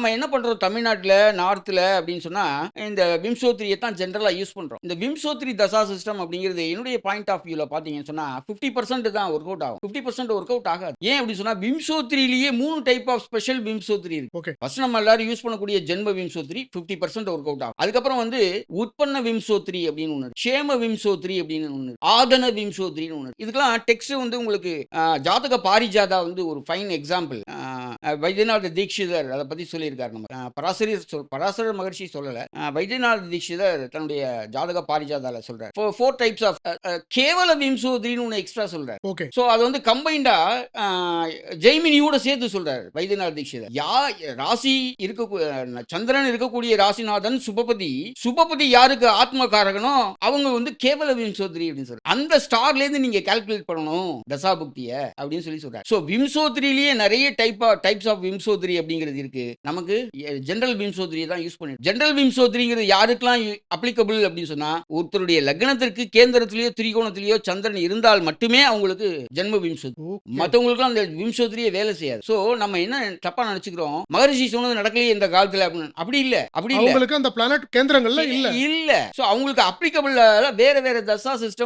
நம்ம என்ன பண்றோம் தமிழ்நாட்டுல, நார்த்ல அப்படின்னு சொன்னா, இந்த விம்சோத்ரிய தான் ஜெனரலா யூஸ் பண்றோம். இந்த விம்சோத்ரி தசா சிஸ்டம் அப்படிங்கிறது என்னுடைய பாயிண்ட் ஆஃப் வியூல பார்த்தீங்கன்னு சொன்னா, 50% தான் வொர்க் அவுட் ஆகும். 50% வொர்க் அவுட் ஆகாது. ஏன் அப்படி சொன்னா, விம்சோத்ரியிலேயே 3 டைப் ஆஃப் ஸ்பெஷல் விம்சோத்ரி இருக்கு. ஓகே. ஃபர்ஸ்ட் நம்ம எல்லாரும் யூஸ் பண்ணக்கூடிய ஜென்ம விம்சோத்ரி 50% வொர்க் அவுட் ஆகும். அதுக்கப்புறம் வந்து உற்பன்ன விம்சோத்ரி அப்படின்னு ஒண்ணு இருக்கு. க்ஷேம விம்சோத்ரி அப்படின்னு ஒண்ணு இருக்கு. ஆதன விம்சோத்ரின்னு ஒண்ணு இருக்கு. இதுக்கெல்லாம் டெக்ஸ்ட் வந்து உங்களுக்கு ஜாதக பாரிஜாதா வந்து ஒரு ஃபைன் எக்ஸாம்பிள். வைத்தியநாத தீட்சிதர் அதை பத்தி சொல்லியிருக்காரு. நம்ம பராசரர் மகர்ஷி சொல்லல, வைத்தியநாத தீட்சிதர் தன்னுடைய ஜாதக பாரிஜாதால சொல்றாரு. 4 டைப்ஸ் ஆஃப் கேவல விம்சோத்ரின்னு ஒன்று எக்ஸ்ட்ரா சொல்றாரு. ஓகே. ஸோ அது வந்து கம்பைண்டா ஜெய்மினியோட சேர்த்து சொல்றாரு வைத்தியநாத தீட்சிதர். ராசி சந்திரன் இருக்கக்கூடிய ராசிநாதன் சுபபதி. சுபபதி யாருக்கு ஆத்மகாரகனோ அவங்க வந்து கேவல விம்சோத்ரி அப்படின்னு சொல்றாரு. அந்த ஸ்டார்ல இருந்து நீங்க கால்குலேட் பண்ணணும் தசாபுக்திய அப்படின்னு சொல்லி சொல்றாரு. ஸோ விம்சோத்ரியிலேயே நிறைய டைப்ஸ் ஆஃப் விம்சோத்ரி அப்படிங்கிறது இருக்கு. நமக்கு ஜெனரல் விம்சோத்ரியை தான் யூஸ் பண்ணி ஜெனரல் விம்சோத்ரிங்கிறது யாருக்கெல்லாம் அப்ளிகபிள் அப்படின்னு சொன்னா, ஒருத்தருடைய லக்னத்திற்கு கேந்திரத்திலேயோ திரிகோணத்திலேயோ சந்திரன் இருந்தால் மட்டுமே அவங்களுக்கு ஜென்ம விம்சோத்ரி. மற்றவங்களுக்குலாம் அந்த விம்சோத்ரியே வேலை செய்யாது. ஸோ நம்ம என்ன தப்பா நினைச்சுக்கிறோம், மகரிஷி சொன்னது நடக்கலையே இந்த காலத்துல அப்படின்னு. அப்படி இல்ல. அவங்களுக்கு அந்த பிளானட் கேந்திரங்கள்ல இல்ல. ஸோ அவங்களுக்கு அப்ளிகபிள் வேற வேற தசா சிஸ்டம்